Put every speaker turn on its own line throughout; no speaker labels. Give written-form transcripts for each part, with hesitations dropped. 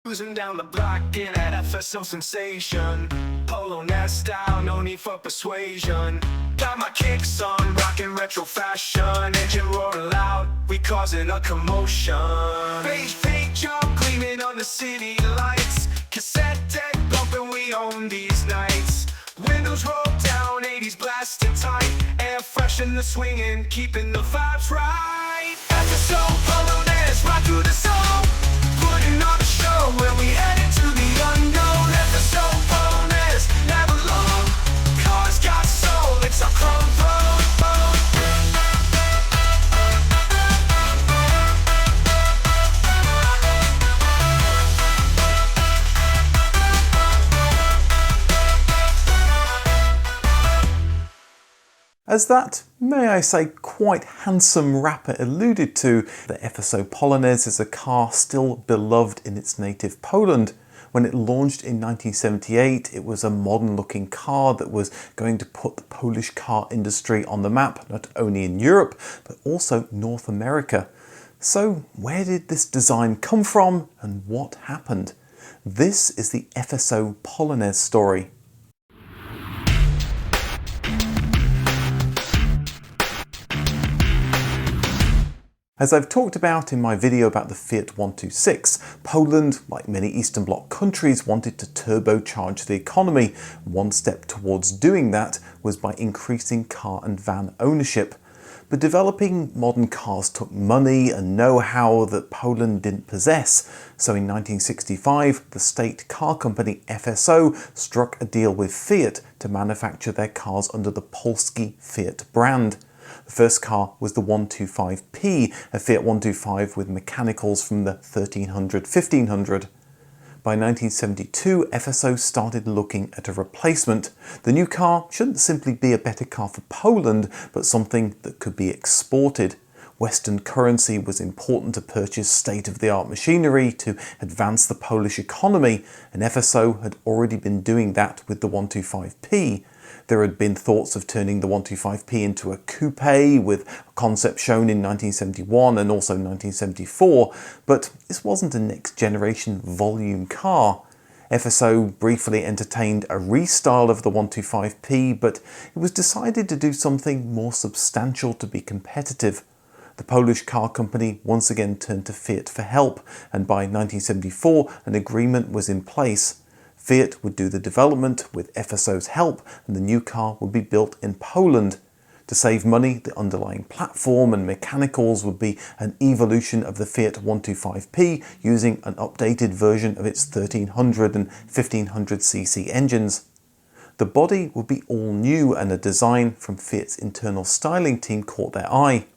Cruising down the block in that FSO sensation. Polonaise style, no need for persuasion. Got my kicks on, rockin' retro fashion. Engine roaring loud, we causing a commotion. Beige paint job gleaming on the city lights. Cassette deck bumping, we own these nights. Windows rolled down, 80s blasting tight. Air fresh in the swinging, keeping the vibes right. FSO Polonaise, rock through the soul. Putting on a show when we head into the unknown. FSO Polonaise, never long. Cars got soul, it's our chrome road.
As that, may I say, quite handsome rapper alluded to, the FSO Polonaise is a car still beloved in its native Poland. When it launched in 1978, it was a modern-looking car that was going to put the Polish car industry on the map, not only in Europe, but also North America. So, where did this design come from, and what happened? This is the FSO Polonaise story. As I've talked about in my video about the Fiat 126, Poland, like many Eastern Bloc countries, wanted to turbocharge the economy. One step towards doing that was by increasing car and van ownership. But developing modern cars took money and know-how that Poland didn't possess. So in 1965, the state car company FSO struck a deal with Fiat to manufacture their cars under the Polski Fiat brand. The first car was the 125P, a Fiat 125 with mechanicals from the 1300-1500. By 1972, FSO started looking at a replacement. The new car shouldn't simply be a better car for Poland, but something that could be exported. Western currency was important to purchase state-of-the-art machinery to advance the Polish economy, and FSO had already been doing that with the 125P. There had been thoughts of turning the 125P into a coupe, with a concept shown in 1971 and also 1974, but this wasn't a next-generation volume car. FSO briefly entertained a restyle of the 125P, but it was decided to do something more substantial to be competitive. The Polish car company once again turned to Fiat for help, and by 1974 an agreement was in place. Fiat would do the development with FSO's help, and the new car would be built in Poland. To save money, the underlying platform and mechanicals would be an evolution of the Fiat 125P using an updated version of its 1300 and 1500cc engines. The body would be all new, and a design from Fiat's internal styling team caught their eye.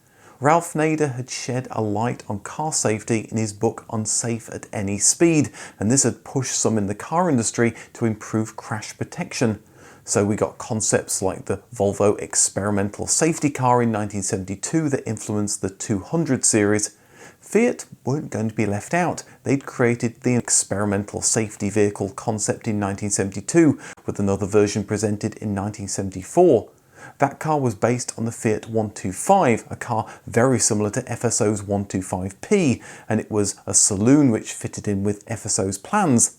Ralph Nader had shed a light on car safety in his book Unsafe at Any Speed, and this had pushed some in the car industry to improve crash protection. So we got concepts like the Volvo experimental safety car in 1972 that influenced the 200 series. Fiat weren't going to be left out. They'd created the experimental safety vehicle concept in 1972, with another version presented in 1974. That car was based on the Fiat 125, a car very similar to FSO's 125P, and it was a saloon which fitted in with FSO's plans.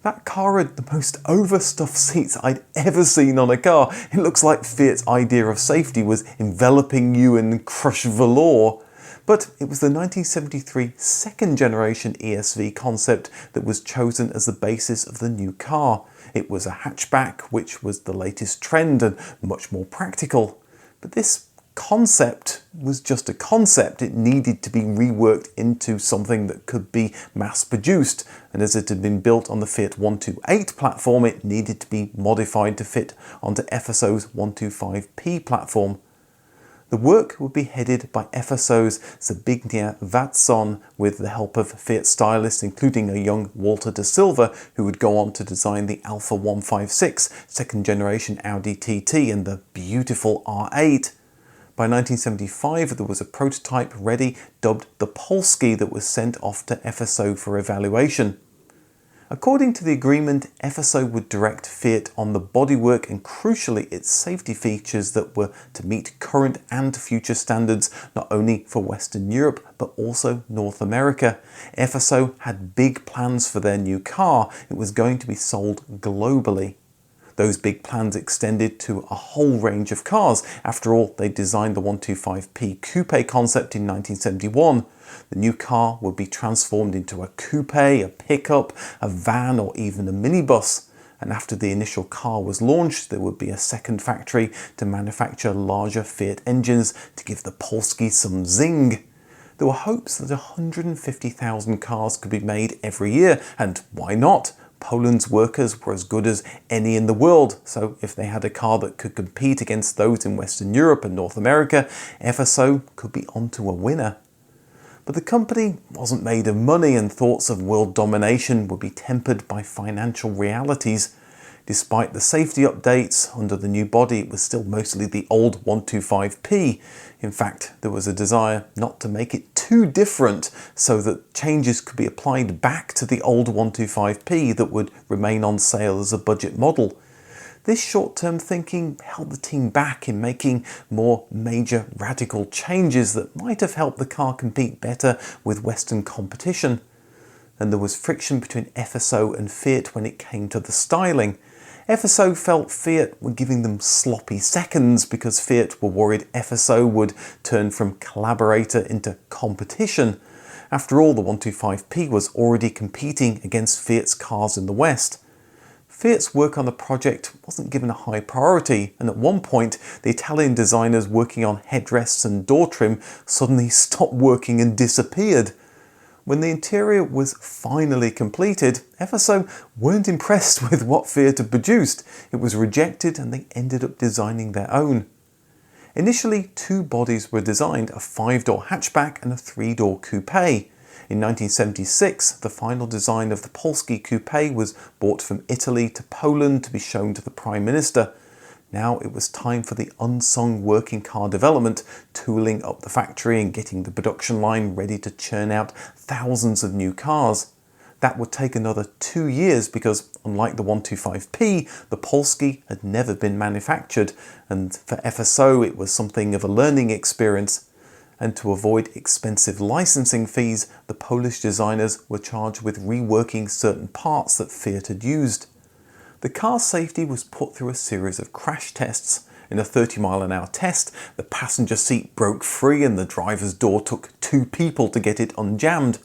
That car had the most overstuffed seats I'd ever seen on a car. It looks like Fiat's idea of safety was enveloping you in crushed velour. But it was the 1973 second generation ESV concept that was chosen as the basis of the new car. It was a hatchback, which was the latest trend and much more practical. But this concept was just a concept. It needed to be reworked into something that could be mass-produced, and as it had been built on the Fiat 128 platform, it needed to be modified to fit onto FSO's 125P platform. The work would be headed by FSO's Zbigniew Watson with the help of Fiat stylists, including a young Walter da Silva, who would go on to design the Alfa 156, second generation Audi TT, and the beautiful R8. By 1975, there was a prototype ready, dubbed the Polski, that was sent off to FSO for evaluation. According to the agreement, FSO would direct Fiat on the bodywork and crucially its safety features that were to meet current and future standards not only for Western Europe but also North America. FSO had big plans for their new car. It was going to be sold globally. Those big plans extended to a whole range of cars. After all, they designed the 125p coupe concept in 1971. The new car would be transformed into a coupe, a pickup, a van or even a minibus. And after the initial car was launched, there would be a second factory to manufacture larger Fiat engines to give the Polski some zing. There were hopes that 150,000 cars could be made every year, and why not? Poland's workers were as good as any in the world, so if they had a car that could compete against those in Western Europe and North America, FSO could be onto a winner. But the company wasn't made of money, and thoughts of world domination would be tempered by financial realities. Despite the safety updates, under the new body it was still mostly the old 125p. In fact, there was a desire not to make it too different so that changes could be applied back to the old 125p that would remain on sale as a budget model. This short-term thinking held the team back in making more major radical changes that might have helped the car compete better with Western competition. And there was friction between FSO and Fiat when it came to the styling. FSO felt Fiat were giving them sloppy seconds because Fiat were worried FSO would turn from collaborator into competition. After all, the 125p was already competing against Fiat's cars in the West. Fiat's work on the project wasn't given a high priority, and at one point the Italian designers working on headrests and door trim suddenly stopped working and disappeared. When the interior was finally completed, FSO weren't impressed with what Fiat had produced. It was rejected and they ended up designing their own. Initially, two bodies were designed, a 5-door hatchback and a 3-door coupe. In 1976, the final design of the Polski coupe was brought from Italy to Poland to be shown to the Prime Minister. Now it was time for the unsung working car development, tooling up the factory and getting the production line ready to churn out thousands of new cars. That would take another 2 years because, unlike the 125p, the Polski had never been manufactured, and for FSO it was something of a learning experience. And to avoid expensive licensing fees, the Polish designers were charged with reworking certain parts that Fiat had used. The car's safety was put through a series of crash tests. In a 30-mile-an-hour test, the passenger seat broke free and the driver's door took 2 people to get it unjammed.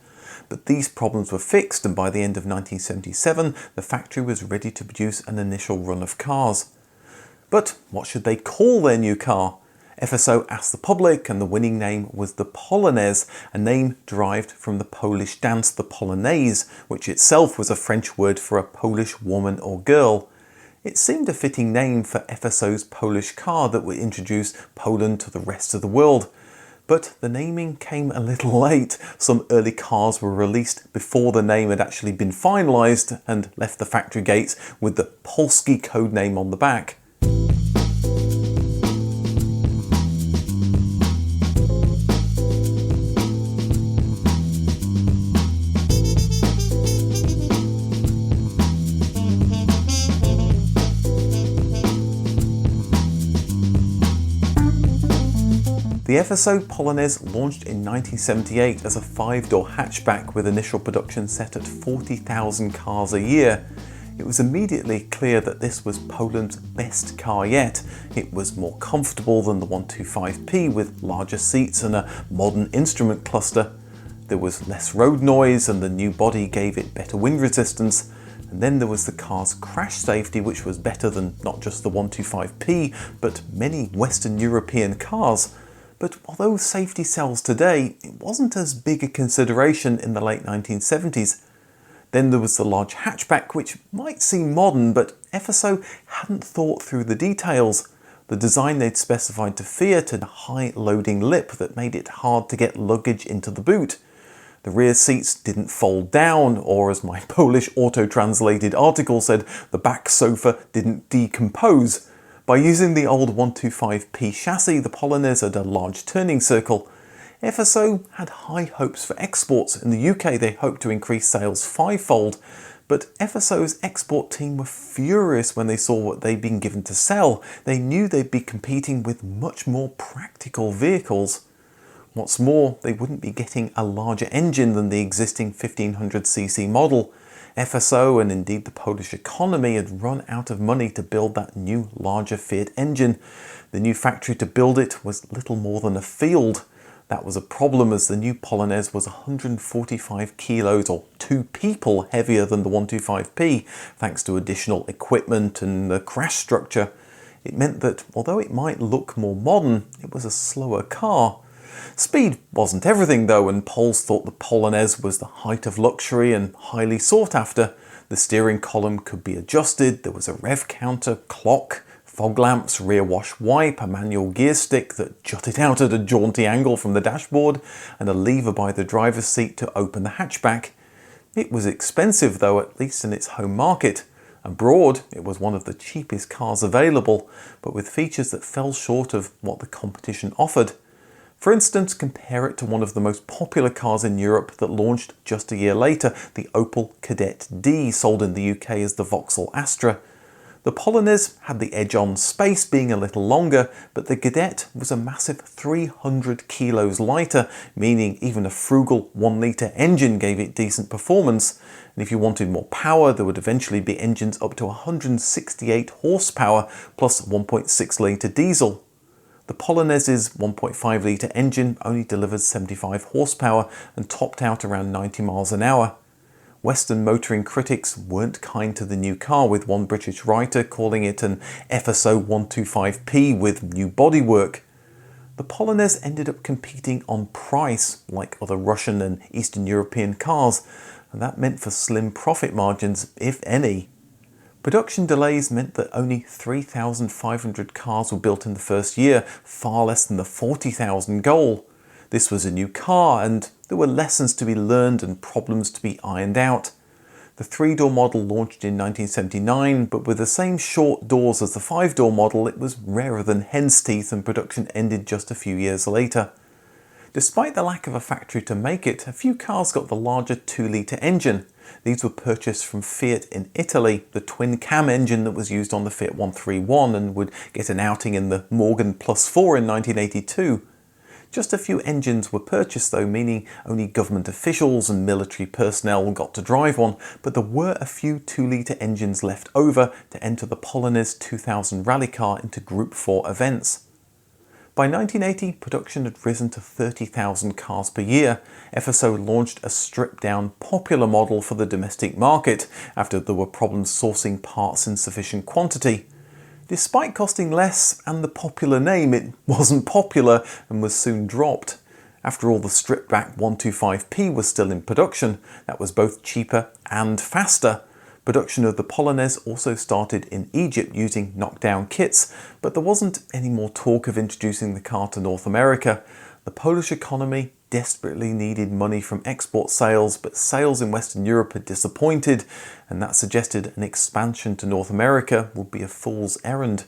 But these problems were fixed, and by the end of 1977, the factory was ready to produce an initial run of cars. But what should they call their new car? FSO asked the public, and the winning name was the Polonaise, a name derived from the Polish dance the Polonaise, which itself was a French word for a Polish woman or girl. It seemed a fitting name for FSO's Polish car that would introduce Poland to the rest of the world. But the naming came a little late. Some early cars were released before the name had actually been finalised and left the factory gates with the Polski code name on the back. The FSO Polonaise launched in 1978 as a 5-door hatchback with initial production set at 40,000 cars a year. It was immediately clear that this was Poland's best car yet. It was more comfortable than the 125p with larger seats and a modern instrument cluster. There was less road noise and the new body gave it better wind resistance. And then there was the car's crash safety, which was better than not just the 125p but many Western European cars. But although safety sells today, it wasn't as big a consideration in the late 1970s. Then there was the large hatchback, which might seem modern, but FSO hadn't thought through the details. The design they'd specified to Fiat had a high loading lip that made it hard to get luggage into the boot. The rear seats didn't fold down, or as my Polish auto-translated article said, the back sofa didn't decompose. By using the old 125p chassis, the Polonaise had a large turning circle. FSO had high hopes for exports. In the UK, they hoped to increase sales 5-fold, But FSO's export team were furious when they saw what they'd been given to sell. They knew they'd be competing with much more practical vehicles. What's more, they wouldn't be getting a larger engine than the existing 1500cc model. FSO and indeed the Polish economy had run out of money to build that new larger Fiat engine. The new factory to build it was little more than a field. That was a problem as the new Polonaise was 145 kilos or 2 people heavier than the 125p thanks to additional equipment and the crash structure. It meant that although it might look more modern, it was a slower car. Speed wasn't everything though, and Poles thought the Polonaise was the height of luxury and highly sought after. The steering column could be adjusted, there was a rev counter, clock, fog lamps, rear wash wipe, a manual gear stick that jutted out at a jaunty angle from the dashboard, and a lever by the driver's seat to open the hatchback. It was expensive though, at least in its home market. Abroad, it was one of the cheapest cars available, but with features that fell short of what the competition offered. For instance, compare it to one of the most popular cars in Europe that launched just a year later, the Opel Kadett D, sold in the UK as the Vauxhall Astra. The Polonaise had the edge on space being a little longer, but the Kadett was a massive 300 kilos lighter, meaning even a frugal 1-litre engine gave it decent performance. And if you wanted more power, there would eventually be engines up to 168 horsepower plus 1.6-litre diesel. The Polonaise's 1.5-litre engine only delivered 75 horsepower and topped out around 90 miles an hour. Western motoring critics weren't kind to the new car, with one British writer calling it an FSO 125p with new bodywork. The Polonaise ended up competing on price, like other Russian and Eastern European cars, and that meant for slim profit margins, if any. Production delays meant that only 3,500 cars were built in the first year, far less than the 40,000 goal. This was a new car, and there were lessons to be learned and problems to be ironed out. The 3-door model launched in 1979, but with the same short doors as the 5-door model, it was rarer than hen's teeth, and production ended just a few years later. Despite the lack of a factory to make it, a few cars got the larger 2-litre engine. These were purchased from Fiat in Italy, the twin-cam engine that was used on the Fiat 131 and would get an outing in the Morgan Plus 4 in 1982. Just a few engines were purchased though, meaning only government officials and military personnel got to drive one, but there were a few 2-litre engines left over to enter the Polonaise 2000 rally car into Group 4 events. By 1980, production had risen to 30,000 cars per year. FSO launched a stripped-down popular model for the domestic market after there were problems sourcing parts in sufficient quantity. Despite costing less and the popular name, it wasn't popular and was soon dropped. After all, the stripped-back 125p was still in production. That was both cheaper and faster. Production of the Polonaise also started in Egypt using knockdown kits, but there wasn't any more talk of introducing the car to North America. The Polish economy desperately needed money from export sales, but sales in Western Europe had disappointed, and that suggested an expansion to North America would be a fool's errand.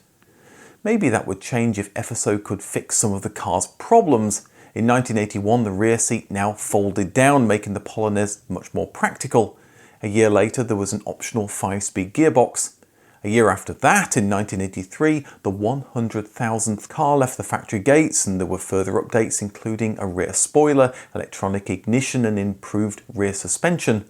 Maybe that would change if FSO could fix some of the car's problems. In 1981, the rear seat now folded down, making the Polonaise much more practical. A year later, there was an optional 5-speed gearbox. A year after that, in 1983, the 100,000th car left the factory gates, and there were further updates including a rear spoiler, electronic ignition and improved rear suspension.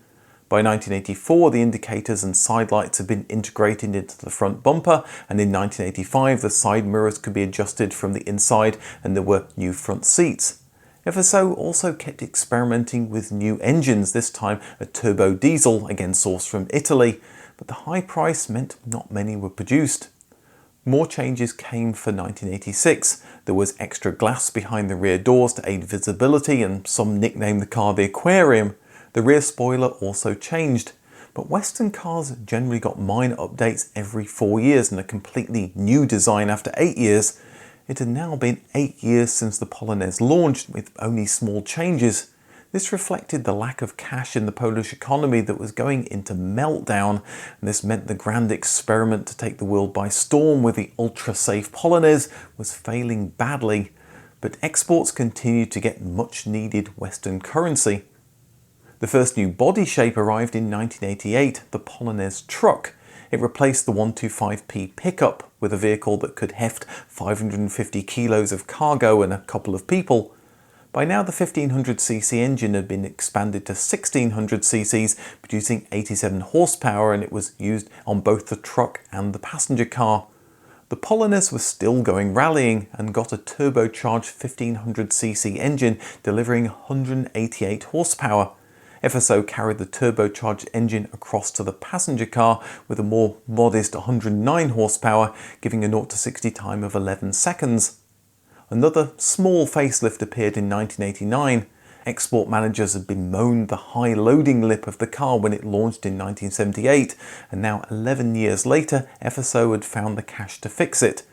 By 1984, the indicators and side lights had been integrated into the front bumper, and in 1985, the side mirrors could be adjusted from the inside and there were new front seats. FSO also kept experimenting with new engines, this time a turbo diesel, again sourced from Italy, but the high price meant not many were produced. More changes came for 1986. There was extra glass behind the rear doors to aid visibility, and some nicknamed the car the Aquarium. The rear spoiler also changed, but Western cars generally got minor updates every 4 years and a completely new design after 8 years. It had now been 8 years since the Polonaise launched, with only small changes. This reflected the lack of cash in the Polish economy that was going into meltdown, and this meant the grand experiment to take the world by storm with the ultra-safe Polonaise was failing badly. But exports continued to get much-needed Western currency. The first new body shape arrived in 1988, the Polonaise truck. It replaced the 125p pickup with a vehicle that could heft 550 kilos of cargo and a couple of people. By now the 1500cc engine had been expanded to 1600cc's, producing 87 horsepower, and it was used on both the truck and the passenger car. The Polonaise was still going rallying and got a turbocharged 1500cc engine delivering 188 horsepower. FSO carried the turbocharged engine across to the passenger car with a more modest 109 horsepower, giving a 0 to 60 time of 11 seconds. Another small facelift appeared in 1989. Export managers had bemoaned the high loading lip of the car when it launched in 1978, and now 11 years later FSO had found the cash to fix it.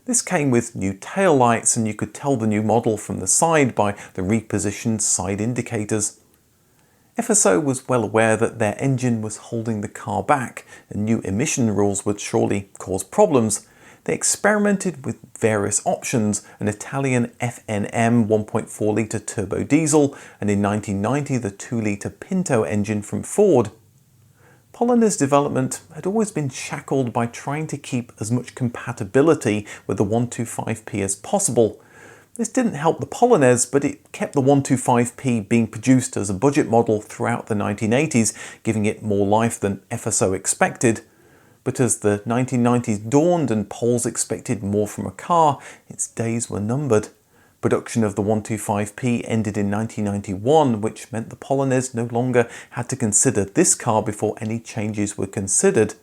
This came with new tail lights, and you could tell the new model from the side by the repositioned side indicators. FSO was well aware that their engine was holding the car back, and new emission rules would surely cause problems. They experimented with various options, an Italian FNM 1.4 litre turbo diesel, and in 1990 the 2 litre Pinto engine from Ford. Polonaise development had always been shackled by trying to keep as much compatibility with the 125p as possible. This didn't help the Polonaise, but it kept the 125p being produced as a budget model throughout the 1980s, giving it more life than FSO expected. But as the 1990s dawned and Poles expected more from a car, its days were numbered. Production of the 125p ended in 1991, which meant the Polonaise no longer had to consider this car before any changes were considered.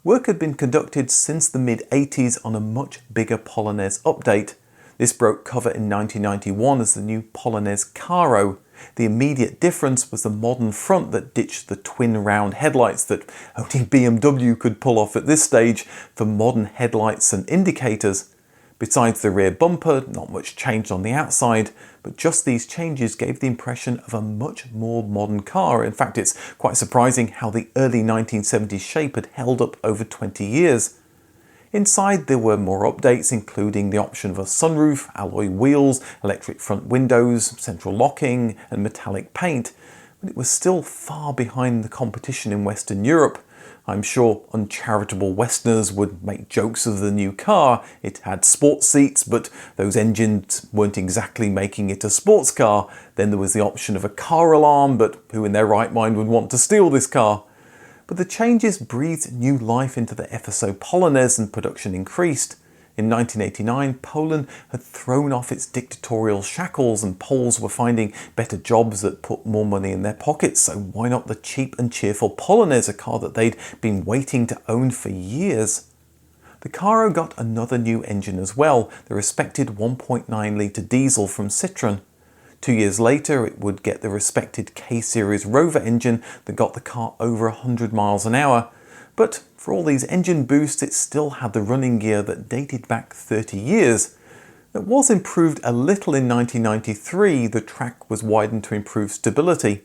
Work had been conducted since the mid-80s on a much bigger Polonaise update. This broke cover in 1991 as the new Polonaise Caro. The immediate difference was the modern front that ditched the twin round headlights that only BMW could pull off at this stage for modern headlights and indicators. Besides the rear bumper, not much changed on the outside, but just these changes gave the impression of a much more modern car. In fact, it's quite surprising how the early 1970s shape had held up over 20 years. Inside there were more updates, including the option of a sunroof, alloy wheels, electric front windows, central locking and metallic paint, but it was still far behind the competition in Western Europe. I'm sure uncharitable Westerners would make jokes of the new car. It had sports seats, but those engines weren't exactly making it a sports car. Then there was the option of a car alarm, but who in their right mind would want to steal this car? But the changes breathed new life into the FSO Polonaise and production increased. In 1989, Poland had thrown off its dictatorial shackles and Poles were finding better jobs that put more money in their pockets, so why not the cheap and cheerful Polonaise, a car that they'd been waiting to own for years? The Caro got another new engine as well, the respected 1.9 litre diesel from Citroën. 2 years later, it would get the respected K-Series Rover engine that got the car over 100 miles an hour. But for all these engine boosts, it still had the running gear that dated back 30 years. It was improved a little in 1993. The track was widened to improve stability.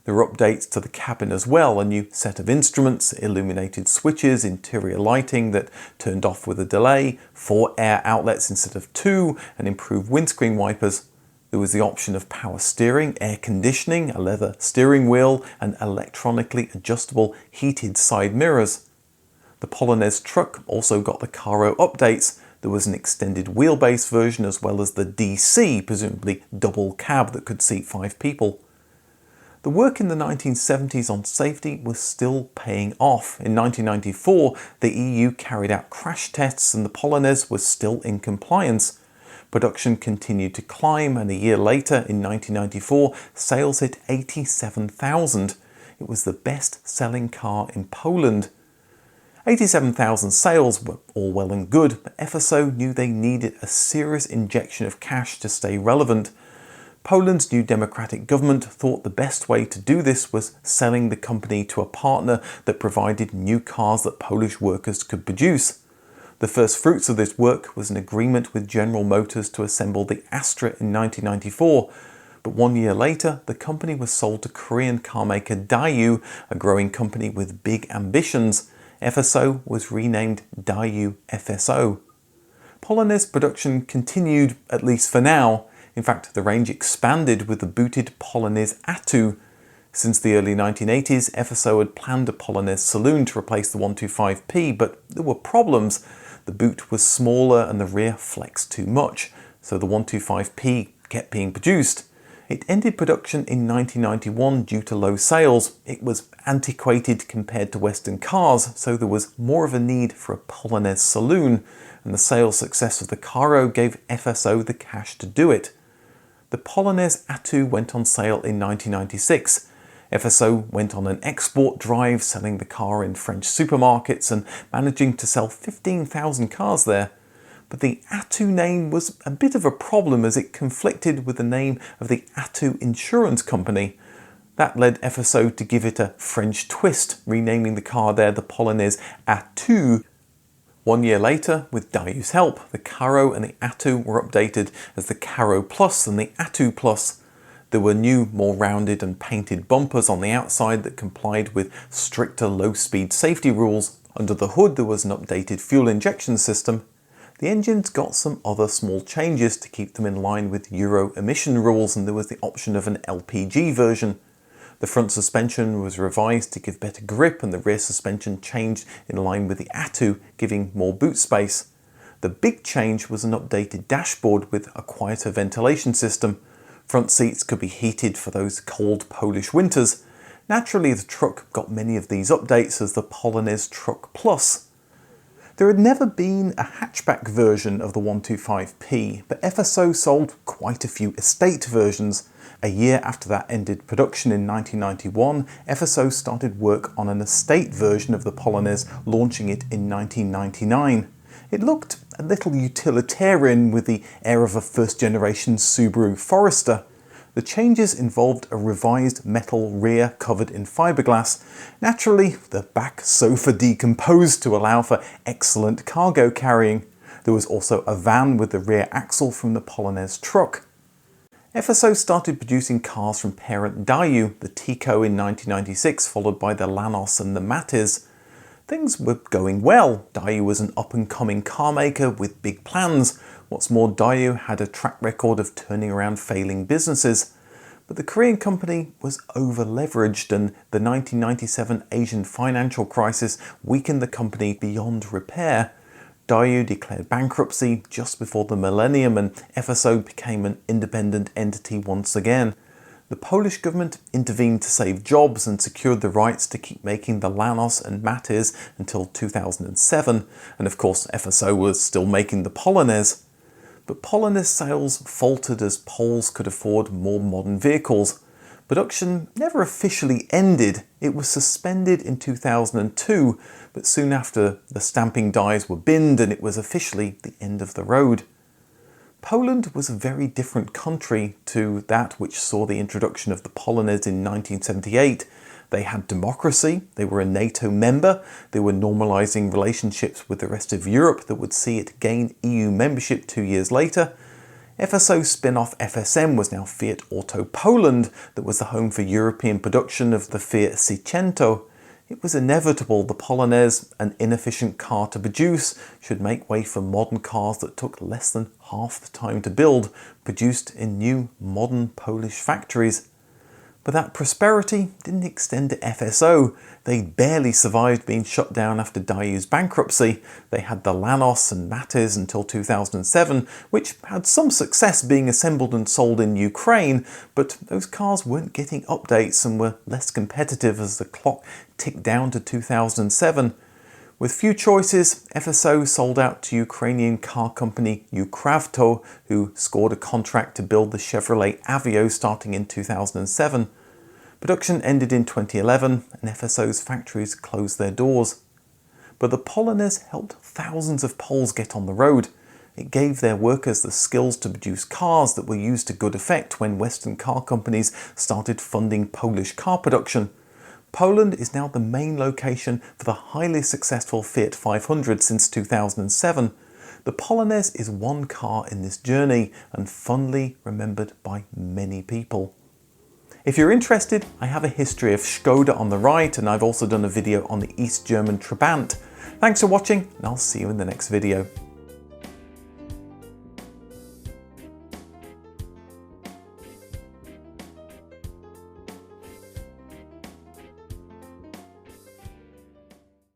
There were updates to the cabin as well, a new set of instruments, illuminated switches, interior lighting that turned off with a delay, 4 air outlets instead of 2, and improved windscreen wipers. There was the option of power steering, air conditioning, a leather steering wheel, and electronically adjustable heated side mirrors. The Polonaise truck also got the Caro updates. There was an extended wheelbase version as well as the DC, presumably double cab that could seat 5 people. The work in the 1970s on safety was still paying off. In 1994, the EU carried out crash tests and the Polonaise was still in compliance. Production continued to climb, and a year later, in 1994, sales hit 87,000. It was the best-selling car in Poland. 87,000 sales were all well and good, but FSO knew they needed a serious injection of cash to stay relevant. Poland's new democratic government thought the best way to do this was selling the company to a partner that provided new cars that Polish workers could produce. The first fruits of this work was an agreement with General Motors to assemble the Astra in 1994, but 1 year later the company was sold to Korean carmaker Daewoo, a growing company with big ambitions. FSO was renamed Daewoo FSO. Polonaise production continued, at least for now. In fact, the range expanded with the booted Polonaise Atu. Since the early 1980s, FSO had planned a Polonaise saloon to replace the 125P, but there were problems. The boot was smaller and the rear flexed too much, so the 125P kept being produced. It ended production in 1991 due to low sales. It was antiquated compared to Western cars, so there was more of a need for a Polonaise saloon, and the sales success of the Caro gave FSO the cash to do it. The Polonaise Attu went on sale in 1996. FSO went on an export drive, selling the car in French supermarkets and managing to sell 15,000 cars there. But the Attu name was a bit of a problem as it conflicted with the name of the Attu Insurance Company. That led FSO to give it a French twist, renaming the car there the Polonaise Attu. 1 year later, with Dayu's help, the Caro and the Attu were updated as the Caro Plus and the Attu Plus. There were new, more rounded and painted bumpers on the outside that complied with stricter low-speed safety rules. Under the hood there was an updated fuel injection system. The engines got some other small changes to keep them in line with Euro emission rules, and there was the option of an LPG version. The front suspension was revised to give better grip, and the rear suspension changed in line with the Attu, giving more boot space. The big change was an updated dashboard with a quieter ventilation system. Front seats could be heated for those cold Polish winters. Naturally, the truck got many of these updates as the Polonaise Truck Plus. There had never been a hatchback version of the 125P, but FSO sold quite a few estate versions. A year after that ended production in 1991, FSO started work on an estate version of the Polonaise, launching it in 1999. It looked a little utilitarian with the air of a first-generation Subaru Forester. The changes involved a revised metal rear covered in fiberglass. Naturally, the back sofa decomposed to allow for excellent cargo carrying. There was also a van with the rear axle from the Polonaise truck. FSO started producing cars from parent Dayu, the Tico in 1996, followed by the Lanos and the Matiz. Things were going well. Dayu was an up-and-coming car maker with big plans. What's more, Dayu had a track record of turning around failing businesses. But the Korean company was over-leveraged, and the 1997 Asian financial crisis weakened the company beyond repair. Dayu declared bankruptcy just before the millennium, and FSO became an independent entity once again. The Polish government intervened to save jobs and secured the rights to keep making the Lanos and Matiz until 2007, and of course FSO was still making the Polonaise. But Polonaise sales faltered as Poles could afford more modern vehicles. Production never officially ended. It was suspended in 2002, but soon after the stamping dies were binned and it was officially the end of the road. Poland was a very different country to that which saw the introduction of the Polonaise in 1978. They had democracy, they were a NATO member, they were normalising relationships with the rest of Europe that would see it gain EU membership 2 years later. FSO spin-off FSM was now Fiat Auto Poland, that was the home for European production of the Fiat Seicento. It was inevitable the Polonaise, an inefficient car to produce, should make way for modern cars that took less than half the time to build, produced in new modern Polish factories. But that prosperity didn't extend to FSO. They barely survived being shut down after Dayu's bankruptcy. They had the Lanos and Matiz until 2007, which had some success being assembled and sold in Ukraine, but those cars weren't getting updates and were less competitive as the clock ticked down to 2007. With few choices, FSO sold out to Ukrainian car company Ukravto, who scored a contract to build the Chevrolet Aveo starting in 2007. Production ended in 2011 and FSO's factories closed their doors. But the Polonaise helped thousands of Poles get on the road. It gave their workers the skills to produce cars that were used to good effect when Western car companies started funding Polish car production. Poland is now the main location for the highly successful Fiat 500 since 2007. The Polonaise is one car in this journey and fondly remembered by many people. If you're interested, I have a history of Skoda on the right, and I've also done a video on the East German Trabant. Thanks for watching, and I'll see you in the next video.